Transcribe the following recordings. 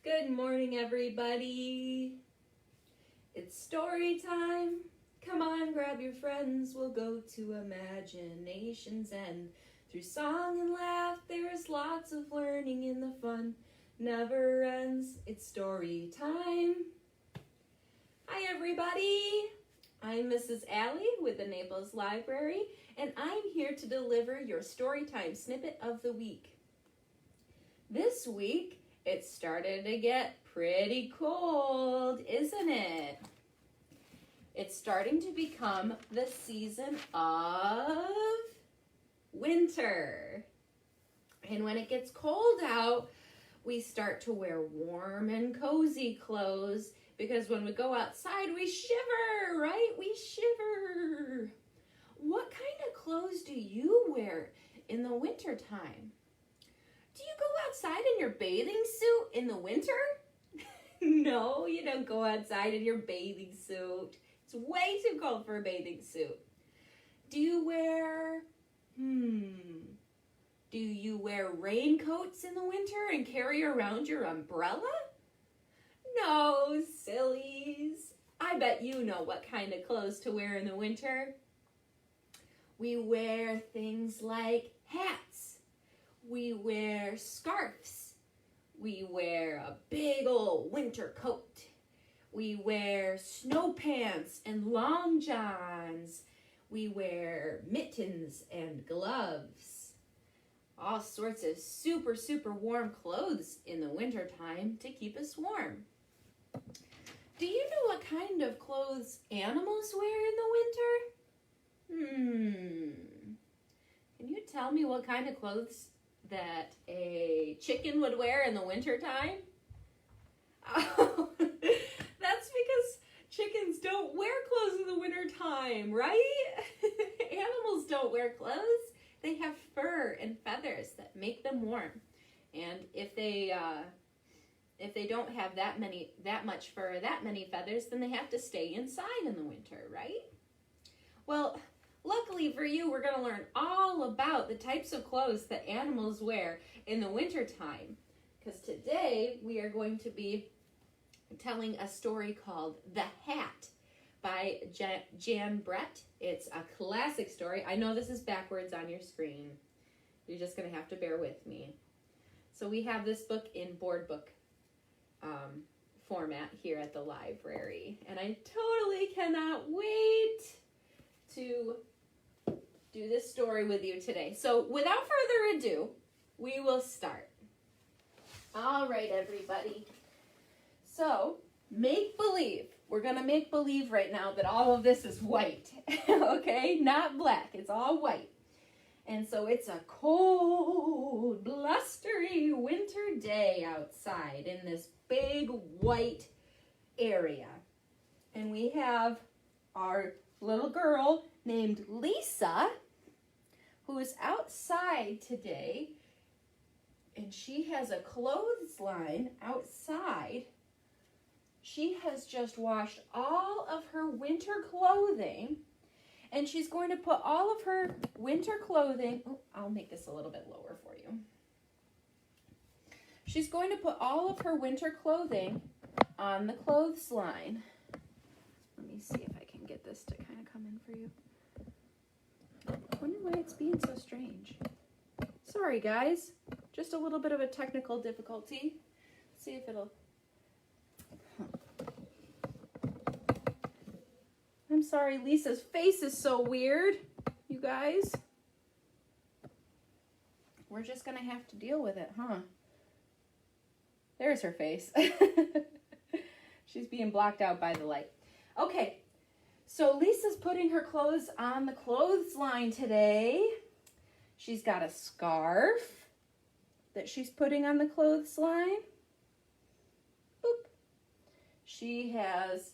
Good morning, everybody. It's story time. Come on, grab your friends. We'll go to imagination's end. Through song and laugh, there is lots of learning in the fun. Never ends. It's story time. Hi, everybody. I'm Mrs. Allie with the Naples Library, and I'm here to deliver your Storytime Snippet of the week. This week, it started to get pretty cold, isn't it? It's starting to become the season of winter. And when it gets cold out, we start to wear warm and cozy clothes because when we go outside, we shiver, right? We shiver. What kind of clothes do you wear in the winter time? Do you go outside in your bathing suit in the winter? No, you don't go outside in your bathing suit. It's way too cold for a bathing suit. Do you wear, do you wear raincoats in the winter and carry around your umbrella? No, sillies. I bet you know what kind of clothes to wear in the winter. We wear things like hats. We wear scarves. We wear a big old winter coat. We wear snow pants and long johns. We wear mittens and gloves. All sorts of super, super warm clothes in the winter time to keep us warm. Do you know what kind of clothes animals wear in the winter? Can you tell me what kind of clothes that a chicken would wear in the winter time? Oh, that's because chickens don't wear clothes in the winter time, right? Animals don't wear clothes. They have fur and feathers that make them warm. And if they don't have that much fur, that many feathers, then they have to stay inside in the winter, right? Well, luckily for you, we're going to learn all about the types of clothes that animals wear in the wintertime. Because today we are going to be telling a story called The Hat by Jan Brett. It's a classic story. I know this is backwards on your screen. You're just going to have to bear with me. So we have this book in board book format here at the library. And I totally cannot wait to do this story with you today. So without further ado, we will start. All right, everybody. So make believe. We're going to make believe right now that all of this is white. Okay? Not black. It's all white. And so it's a cold, blustery winter day outside in this big white area. And we have our little girl named Lisa, who is outside today, and she has a clothesline outside. She has just washed all of her winter clothing, and she's going to put all of her winter clothing, I'll make this a little bit lower for you. She's going to put all of her winter clothing on the clothesline. Let me see if I can get this to kind of come in for you. I wonder why it's being so strange. Sorry, guys. Just a little bit of a technical difficulty. Let's see if it'll... I'm sorry, Lisa's face is so weird, you guys. We're just going to have to deal with it, huh? There's her face. She's being blocked out by the light. Okay, so Lisa's putting her clothes on the clothesline today. She's got a scarf that she's putting on the clothesline. Boop. She has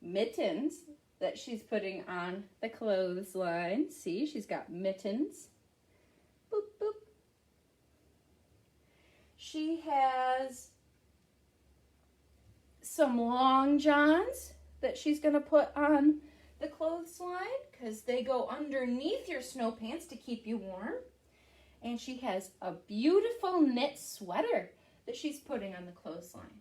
mittens that she's putting on the clothesline. See, she's got mittens. Boop, boop. She has some long johns that she's going to put on the clothesline because they go underneath your snow pants to keep you warm. And she has a beautiful knit sweater that she's putting on the clothesline.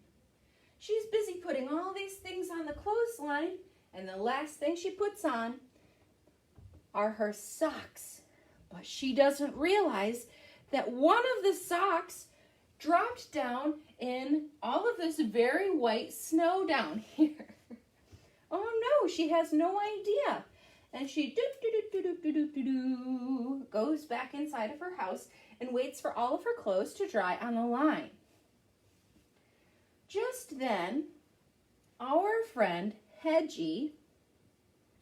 She's busy putting all these things on the clothesline, and the last thing she puts on are her socks. But she doesn't realize that one of the socks dropped down in all of this very white snow down here. Oh no, she has no idea. And she goes back inside of her house and waits for all of her clothes to dry on the line. Just then, our friend Hedgie,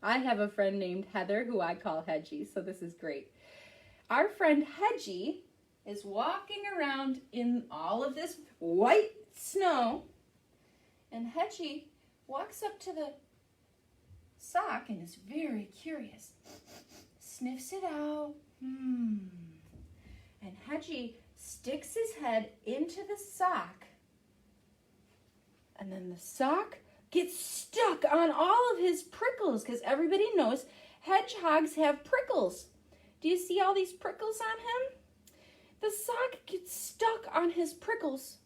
I have a friend named Heather who I call Hedgie, so this is great. Our friend Hedgie is walking around in all of this white snow, and Hedgie walks up to the sock and is very curious. Sniffs it out. And Hedgie sticks his head into the sock, and then the sock gets stuck on all of his prickles, because everybody knows hedgehogs have prickles. Do you see all these prickles on him? The sock gets stuck on his prickles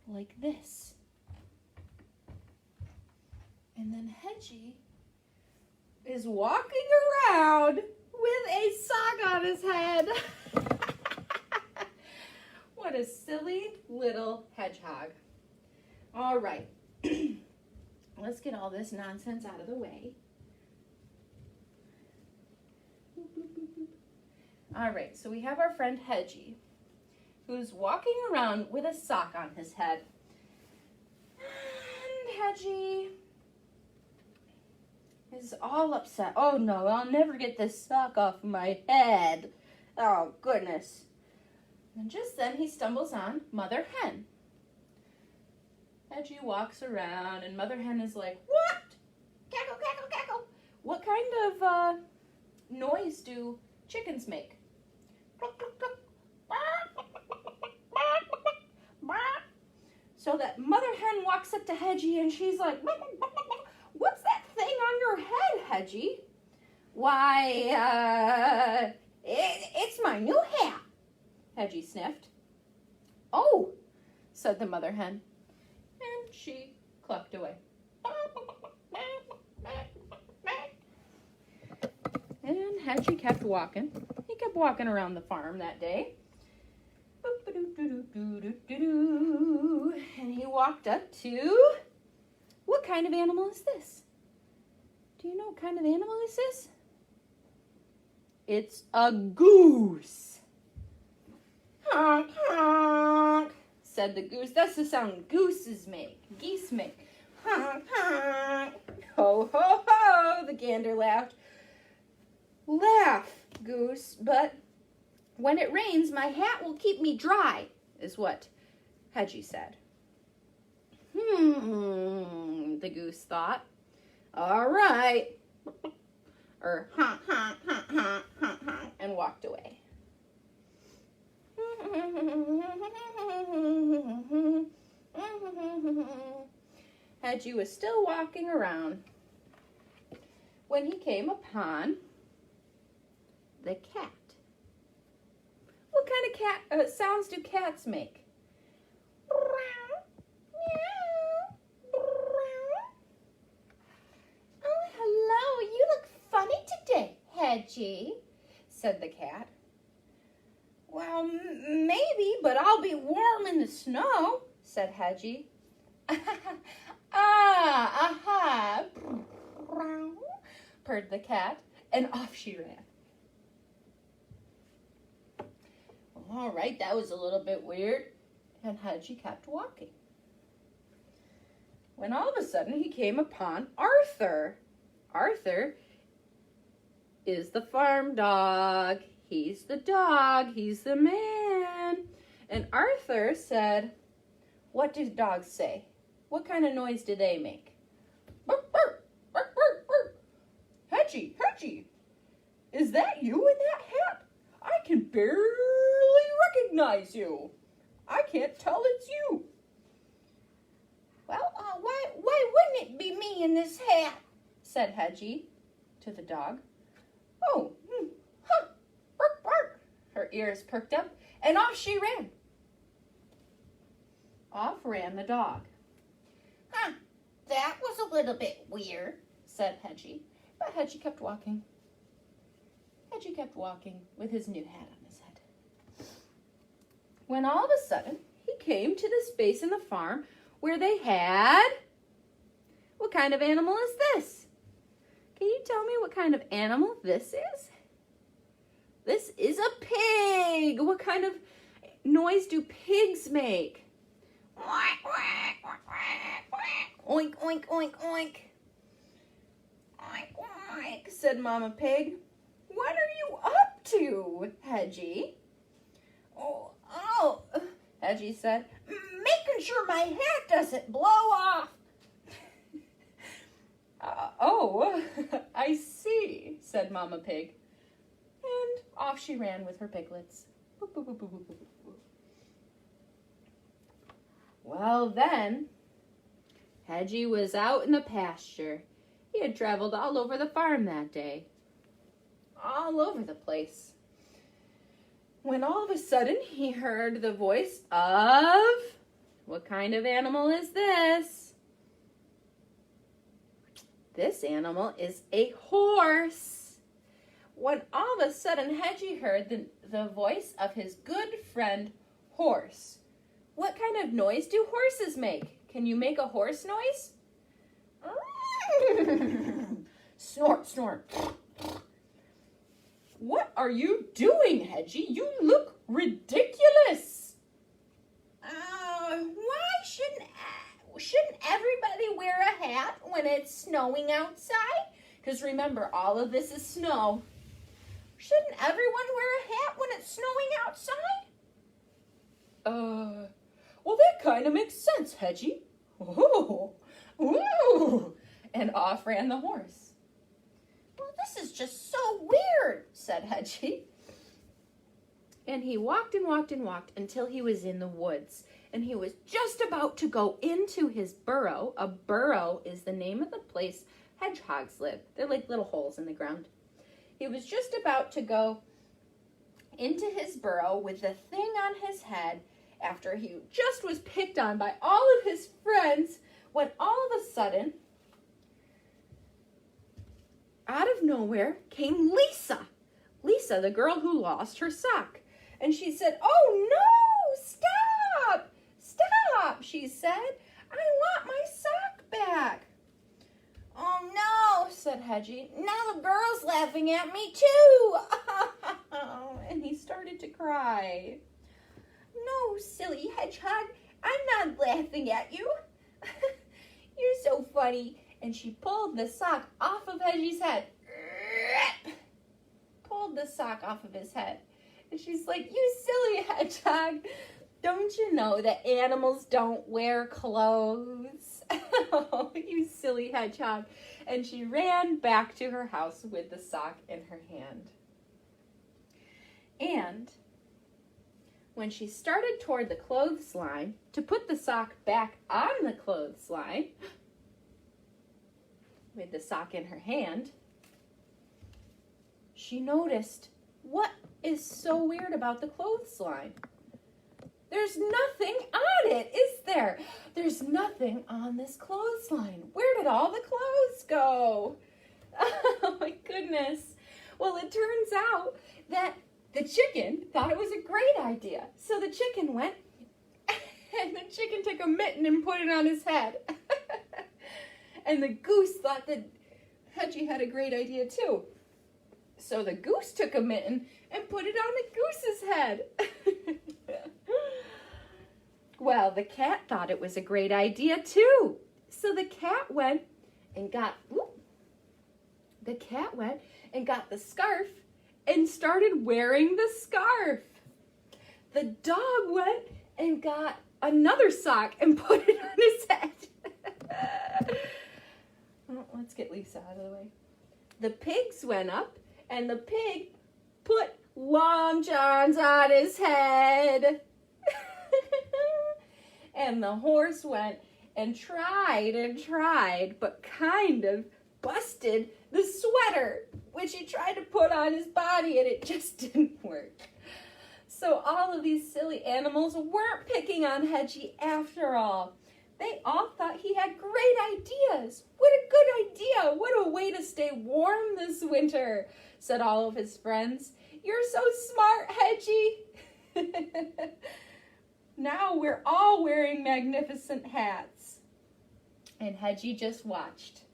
like this. And then Hedgie is walking around with a sock on his head. What a silly little hedgehog. All right, let's get all this nonsense out of the way. All right, so we have our friend Hedgie, who's walking around with a sock on his head. And Hedgie is all upset. Oh no, I'll never get this sock off my head. Oh goodness. And just then he stumbles on Mother Hen. Hedgie walks around and Mother Hen is like, what? Cackle, cackle, cackle. What kind of noise do chickens make? So that Mother Hen walks up to Hedgie and she's like, what's that thing on your head, Hedgie? Why, it's my new hat, Hedgie sniffed. Oh, said the Mother Hen, and she clucked away. And Hedgie kept walking. He kept walking around the farm that day. And he walked up to, what kind of animal is this? Do you know what kind of animal this is? It's a goose. Honk, honk, said the goose. That's the sound gooses make, geese make. Honk, honk. Ho, ho, ho, the gander laughed. Laugh, goose, but when it rains, my hat will keep me dry, is what Hedgie said. The goose thought. All right. Or honk, honk, honk, honk, honk, honk, and walked away. Hedgie was still walking around when he came upon the cat. What kind of cat sounds do cats make? Oh, hello, you look funny today, Hedgie, said the cat. Well, maybe, but I'll be warm in the snow, said Hedgie. Aha, purred the cat, and off she ran. All right, that was a little bit weird, and Hedgie kept walking. When all of a sudden he came upon Arthur. Arthur is the farm dog. He's the dog. He's the man. And Arthur said, what do dogs say? What kind of noise do they make? Bark, bark, bark, bark, bark. Hedgie, Hedgie, is that you in that hat? I can barely recognize you. I can't tell it's you. Well, why wouldn't it be me in this hat? Said Hedgie to the dog. Oh, huh, bark, bark. Her ears perked up, and off she ran. Off ran the dog. Huh, that was a little bit weird, said Hedgie. But Hedgie kept walking. Hedgie kept walking with his new hat on his head. When all of a sudden, he came to the space in the farm where they had... What kind of animal is this? Can you tell me what kind of animal this is? This is a pig. What kind of noise do pigs make? Quack, quack, quack, quack, quack. Oink, oink, oink, oink. Oink, oink, said Mama Pig. What are you up to, Hedgie? Oh, Hedgie said. Making sure my hat doesn't blow off. Oh, I see, said Mama Pig. And off she ran with her piglets. Boop, boop, boop, boop, boop, boop. Well then, Hedgie was out in the pasture. He had traveled all over the farm that day. All over the place. When all of a sudden he heard the voice of... What kind of animal is this? This animal is a horse. When all of a sudden Hedgie heard the voice of his good friend Horse. What kind of noise do horses make? Can you make a horse noise? Snort, snort. What are you doing, Hedgie? You look ridiculous. Why shouldn't everybody wear a hat when it's snowing outside? Because remember, all of this is snow. Shouldn't everyone wear a hat when it's snowing outside? Well, that kind of makes sense, Hedgie. Ooh, ooh. And off ran the horse. Well, this is just so weird, said Hedgie. And he walked and walked and walked until he was in the woods. And he was just about to go into his burrow. A burrow is the name of the place hedgehogs live. They're like little holes in the ground. He was just about to go into his burrow with the thing on his head after he just was picked on by all of his friends when all of a sudden, out of nowhere, came Lisa. Lisa, the girl who lost her sock. And she said, "Oh no, stop, stop," she said. "I want my sock back." "Oh no," said Hedgie. "Now the girl's laughing at me too." And he started to cry. "No, silly hedgehog, I'm not laughing at you. You're so funny." And she pulled the sock off of Hedgie's head. Pulled the sock off of his head. And she's like, "You silly hedgehog, don't you know that animals don't wear clothes?" Oh, you silly hedgehog. And she ran back to her house with the sock in her hand. And when she started toward the clothesline to put the sock back on the clothesline, with the sock in her hand, she noticed, what is so weird about the clothesline? There's nothing on it, is there? There's nothing on this clothesline. Where did all the clothes go? Oh my goodness. Well, it turns out that the chicken thought it was a great idea. So the chicken went, and the chicken took a mitten and put it on his head. And the goose thought that Hedgie had a great idea too. So the goose took a mitten and put it on the goose's head. Well, the cat thought it was a great idea too. So the cat went and got the scarf and started wearing the scarf. The dog went and got another sock and put it on his head. Oh, let's get Lisa out of the way. The pigs went up, and the pig put Long Johns on his head. And the horse went and tried, but kind of busted the sweater, which he tried to put on his body, and it just didn't work. So all of these silly animals weren't picking on Hedgie after all. They all thought he had great ideas. What a good idea! What a way to stay warm this winter, said all of his friends. You're so smart, Hedgie. Now we're all wearing magnificent hats. And Hedgie just watched.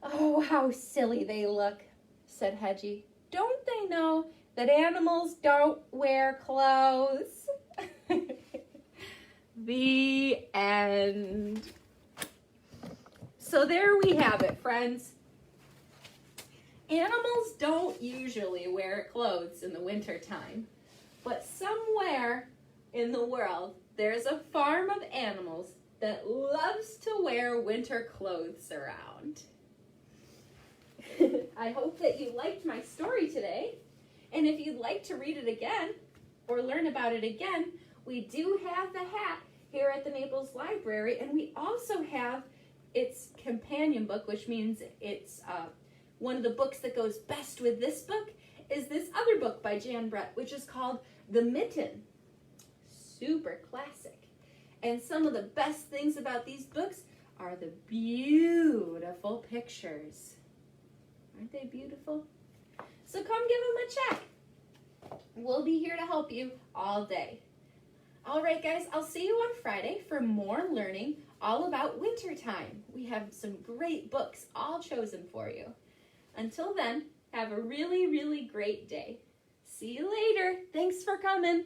Oh, how silly they look, said Hedgie. Don't they know that animals don't wear clothes? The end. So there we have it, friends. Animals don't usually wear clothes in the wintertime, but somewhere in the world there's a farm of animals that loves to wear winter clothes around. I hope that you liked my story today, and if you'd like to read it again or learn about it again, we do have the hat here at the Naples Library, and we also have its companion book, which means it's one of the books that goes best with this book is this other book by Jan Brett, which is called The Mitten. Super classic. And some of the best things about these books are the beautiful pictures. Aren't they beautiful? So come give them a check. We'll be here to help you all day. All right, guys, I'll see you on Friday for more learning all about wintertime. We have some great books all chosen for you. Until then, have a really, really great day. See you later. Thanks for coming.